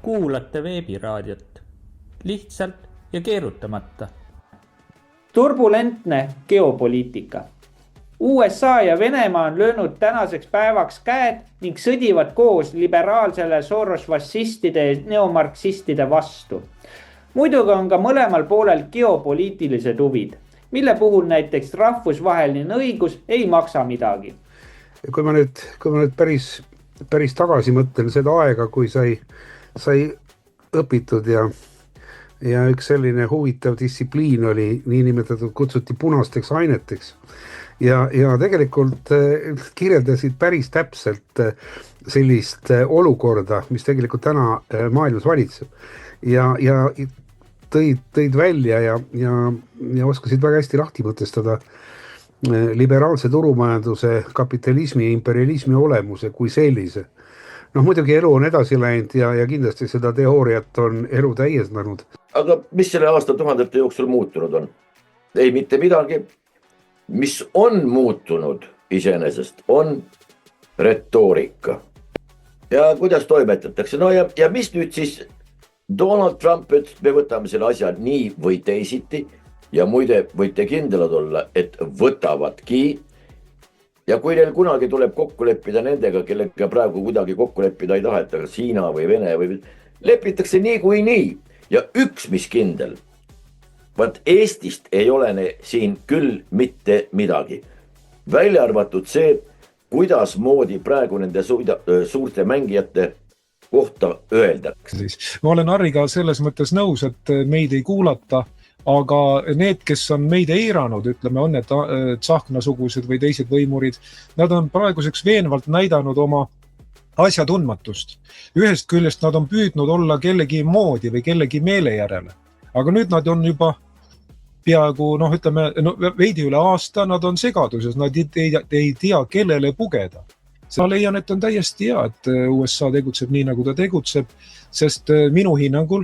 kuulate veebiraadiot lihtsalt ja keerutamata. Turbulentne geopoliitika. USA ja Venemaa on löönud tänaseks päevaks käed ning sõdivad koos liberaalsele Soros-vassistide ja neomarksistide vastu. Muidugi on ka mõlemal poolel geopoliitilised huvid, mille puhul näiteks rahvusvaheline õigus ei maksa midagi. Kui ma nüüd päris tagasi mõtlen seda aega, kui sai õpitud ja üks selline huvitav distsipliin oli niinimetatud, kutsuti punasteks aineteks ja tegelikult kirjeldasid päris täpselt sellist olukorda, mis tegelikult täna maailmas valitseb ja tõid välja ja oskasid väga hästi lahti mõtestada liberaalse turumajanduse, kapitalismi ja imperialismi olemuse kui sellise. Muidugi elu on edasi läinud ja kindlasti seda teooriat on elu täiendanud. Aga mis selle aastatuhandete jooksul muutunud on? Ei mitte midagi. Mis on muutunud iseenesest, on retoorika. Ja kuidas toimetatakse? No ja mis nüüd siis Donald Trump ütles, me võtame selle asja nii või teisiti ja muide võite kindlad olla, et võtavadki. Ja kui neil kunagi tuleb kokku leppida nendega, kellega praegu kuidagi kokku leppida ei taheta, kas Hiina või Vene või lepitakse nii kui nii. Ja üks mis kindel, vaat Eestist ei ole siin küll mitte midagi. Välja arvatud see, kuidas moodi praegu nende suurte mängijate kohta öeldakse. Ma olen Harriga selles mõttes nõus, et meid ei kuulata, aga need, kes on meid eiranud, ütleme, on need Tsahkna-sugused või teised võimurid, nad on praeguseks veenvalt näidanud oma asjatundmatust. Ühest küljest nad on püüdnud olla kellegi moodi või kellegi meele järele. Aga nüüd nad on juba peaaegu, veidi üle aasta, nad on segaduses, nad ei tea, kellele pugeda. Ma leian, et on täiesti hea, et USA tegutseb nii, nagu ta tegutseb, sest minu hinnangul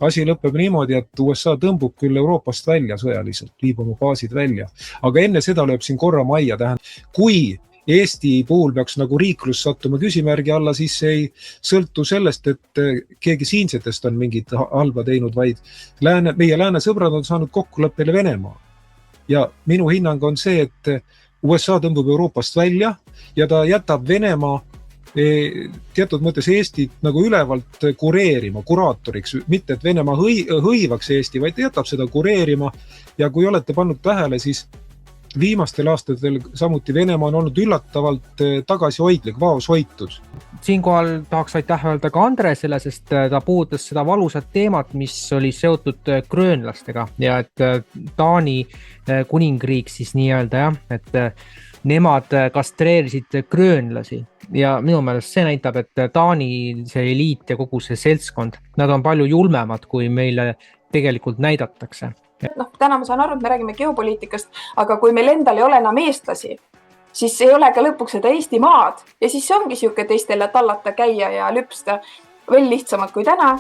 asi lõpeb niimoodi, et USA tõmbub küll Euroopast välja sõjaliselt, viib oma baasid välja. Aga enne seda lööb siin korra majja tähendab. Kui Eesti puhul peaks nagu riiklus sattuma küsimärgi alla, siis ei sõltu sellest, et keegi siinsetest on mingit halba teinud, vaid meie lääne sõbrad on saanud kokkuleppele Venemaa. Ja minu hinnang on see, et USA tõmbub Euroopast välja ja ta jätab Venemaa teatud mõttes Eestit nagu ülevalt kureerima, kuraatoriks. Mitte, et Venemaa hõivaks Eesti, vaid jätab seda kureerima. Ja kui olete pannud tähele, siis viimastel aastatel samuti Venemaa on olnud üllatavalt tagasihoidlik, vaoshoitud. Siinkohal tahaks aitäh öelda ka Andresele, sest ta puudutas seda valusat teemat, mis oli seotud gröönlastega ja et Taani kuningriik siis nii-öelda, et nemad kastreerisid gröönlasi ja minu meelest see näitab, et Taani see eliit ja kogu see seltskond, nad on palju julmemad, kui meile tegelikult näidatakse. Täna ma saan aru, et me räägime geopoliitikast, aga kui meil endal ei ole enam eestlasi, siis ei ole ka lõpuks seda Eesti maad ja siis see ongi siuke teistele tallata, käia ja lüpsta veel lihtsamad kui täna.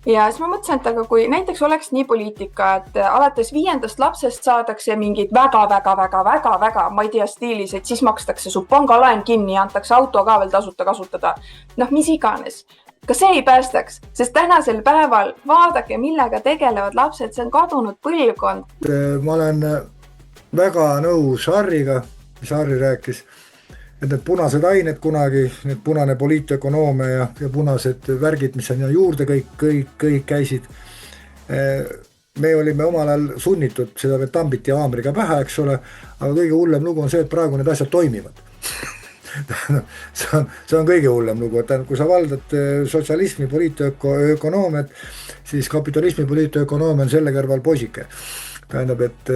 Ja siis ma mõtlesin, et aga kui näiteks oleks nii poliitika, et alates 5. lapsest saadakse mingid väga, ma ei tea stiilis, et siis makstakse su pangalaen kinni ja antakse auto ka veel tasuta kasutada. Mis iganes. Ka see ei päästaks, sest tänasel päeval vaadake, millega tegelevad lapsed, see on kadunud põlvkond. Ma olen väga nõus Harriga, mis Harri rääkis, et need punased ained kunagi, need punane poliitökonoomia ja punased värgid, mis on juurde kõik käisid. Me olime omal ajal sunnitud seda veel tambiti ja haamriga pähe, eks ole, aga kõige hullem lugu on see, et praegu need asjad toimivad. See on kõige hullem lugu, et kui sa valdad sotsialismi poliitökonoomiat, siis kapitalismi poliitökonoomia on selle kõrval poisike. Tähendab, et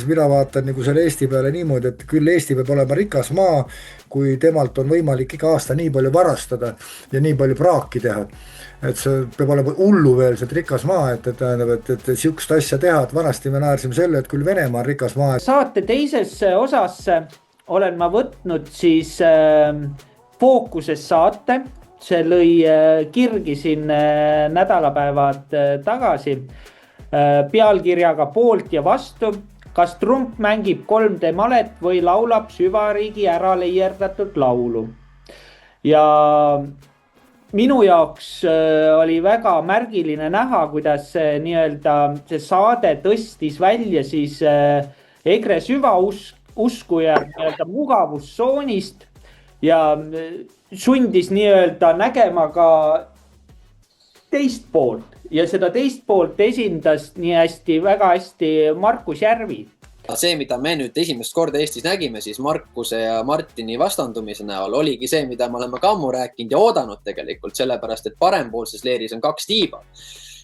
mina vaatan nagu selle Eesti peale niimoodi, et küll Eesti peab olema rikas maa, kui temalt on võimalik iga aasta nii palju varastada ja nii palju praaki teha. Et see peab olema hulluveelselt rikas maa, et tähendab, et siukest asja teha, et vanasti me naersime selle, et küll Venemaa on rikas maa. Saate teisesse osasse olen ma võtnud siis Fookuses saate, see lõi kirgi siin nädalapäevad tagasi pealkirjaga poolt ja vastu, kas Trump mängib 3D malet või laulab süvariigi ära leierdatud laulu. Ja minu jaoks oli väga märgiline näha, kuidas nii-öelda see saade tõstis välja siis EKRE süvauskuja nii-öelda mugavustsoonist ja sundis nii-öelda nägema ka teist poolt ja seda teist poolt esindas nii hästi, väga hästi Markus Järvi. See, mida me nüüd esimest korda Eestis nägime, siis Markuse ja Martini vastandumise näol oligi see, mida me oleme ka ammu rääkinud ja oodanud tegelikult, sellepärast, et parempoolses leeris on kaks tiiba.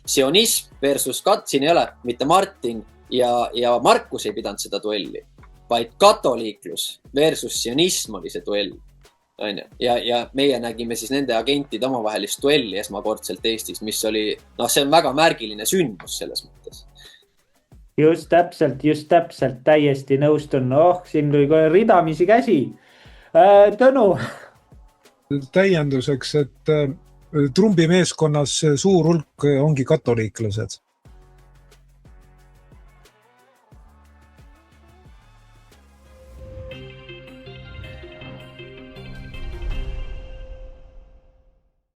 Sionism versus siin ei ole mitte Martin ja Markus ei pidanud seda duelli, vaid katoliiklus versus sionism oli see duell. Ja meie nägime siis nende agentide omavahelist duelli esmakordselt Eestis, mis oli, see on väga märgiline sündmus selles mõttes. Just täpselt, täiesti nõustun. Siin tuli ridamisi käsi. Tõnu. Täienduseks, et Trumpi meeskonnas suur hulk ongi katoliiklased.